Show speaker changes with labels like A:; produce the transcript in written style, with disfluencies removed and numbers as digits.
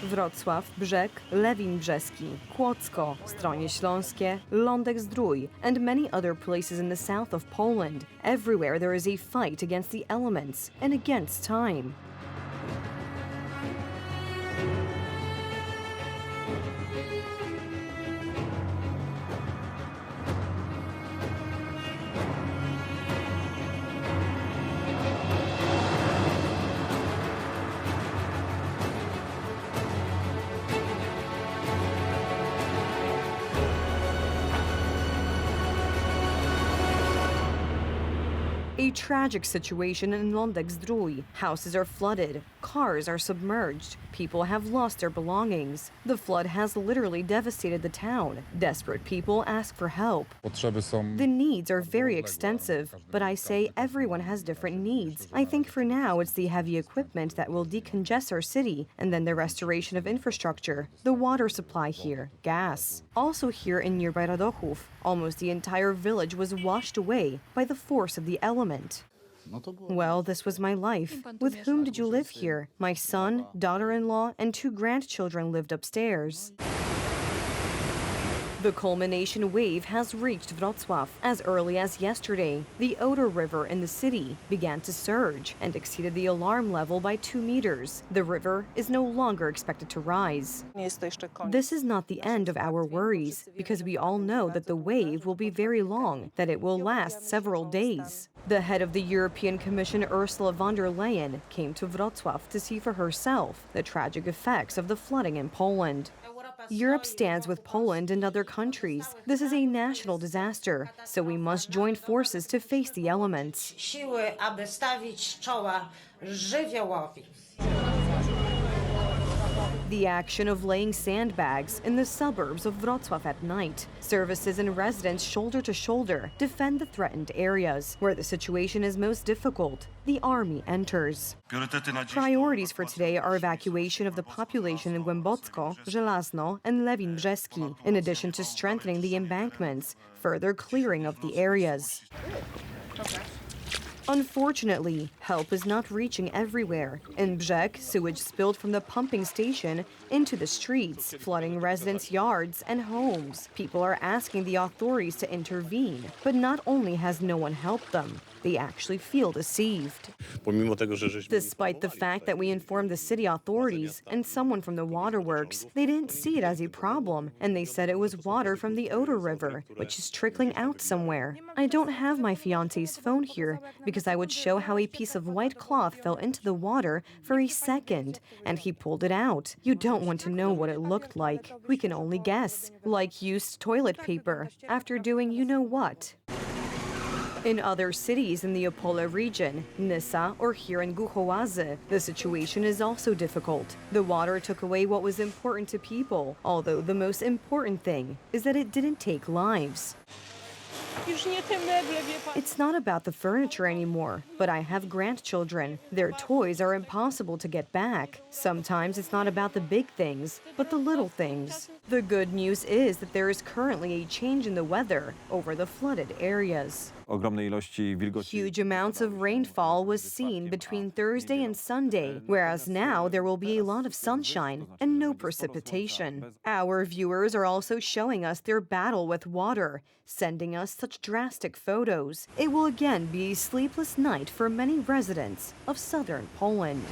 A: Wrocław, Brzeg, Lewin Brzeski, Kłodzko, Stronie Śląskie, Lądek-Zdrój, and many other places in the south of Poland. Everywhere there is a fight against the elements and against time. A tragic situation in Lądek-Zdrój. Houses are flooded, cars are submerged, people have lost their belongings. The flood has literally devastated the town. Desperate people ask for help. The needs are very extensive, but I say everyone has different needs. I think for now it's the heavy equipment that will decongest our city, and then the restoration of infrastructure, the water supply here, gas. Also here in nearby Radochów, almost the entire village was washed away by the force of the element. Well, this was my life. With whom did you live here? My son, daughter-in-law, and 2 grandchildren lived upstairs. The culmination wave has reached Wrocław. As early as yesterday, the Oder River in the city began to surge and exceeded the alarm level by 2 meters. The river is no longer expected to rise. This is not the end of our worries, because we all know that the wave will be very long, that it will last several days. The head of the European Commission, Ursula von der Leyen, came to Wrocław to see for herself the tragic effects of the flooding in Poland. Europe stands with Poland and other countries. This is a national disaster, so we must join forces to face the elements.
B: Siły, aby stawić czoła żywiołowi.
A: The action of laying sandbags in the suburbs of Wrocław at night. Services and residents shoulder to shoulder defend the threatened areas. Where the situation is most difficult, the army enters. Priorities for today are evacuation of the population in Głębocko, Żelazno, and Lewin Brzeski, in addition to strengthening the embankments, further clearing of the areas. Unfortunately, help is not reaching everywhere. In Brzeg, sewage spilled from the pumping station into the streets, flooding residents' yards and homes. People are asking the authorities to intervene, but not only has no one helped them, they actually feel deceived. Despite the fact that we informed the city authorities and someone from the waterworks, they didn't see it as a problem, and they said it was water from the Oder River, which is trickling out somewhere. I don't have my fiancé's phone here because I would show how a piece of white cloth fell into the water for a second, and he pulled it out. You don't want to know what it looked like. We can only guess, like used toilet paper, after doing you-know-what. In other cities in the Opole region, Nysa or here in Głuchołazy, the situation is also difficult. The water took away what was important to people, although the most important thing is that it didn't take lives. It's not about the furniture anymore, but I have grandchildren. Their toys are impossible to get back. Sometimes it's not about the big things, but the little things. The good news is that there is currently a change in the weather over the flooded areas. Huge amounts of rainfall was seen between Thursday and Sunday, whereas now there will be a lot of sunshine and no precipitation. Our viewers are also showing us their battle with water, sending us such drastic photos. It will again be a sleepless night for many residents of southern Poland.